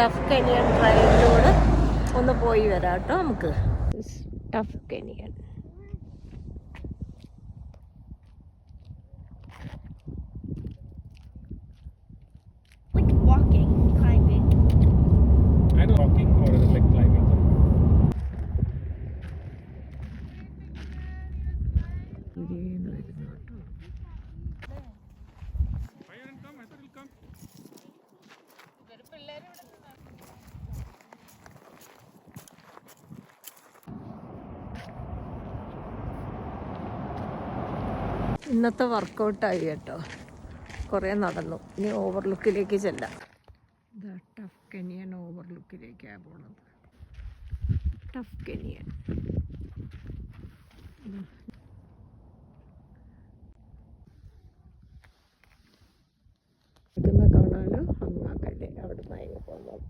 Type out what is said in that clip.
Tough canyon ട്രയലിലൂടെ ഒന്ന് പോയി വരാം കേട്ടോ നമുക്ക്. ടഫ് കനിയൻ ഇന്നത്തെ വർക്കൗട്ടായി കേട്ടോ. കുറേ നടന്നു. ഇനി ഓവർലുക്കിലേക്ക് ചെല്ലാം. ഇതാ ടഫ് കനിയൻ ഓവർലുക്കിലേക്കാണ് പോണത്. ടഫ് കനിയൻ കാണാനോ അങ്ങാക്കല്ലേ അവിടെ നിന്ന് പോകുന്നത്.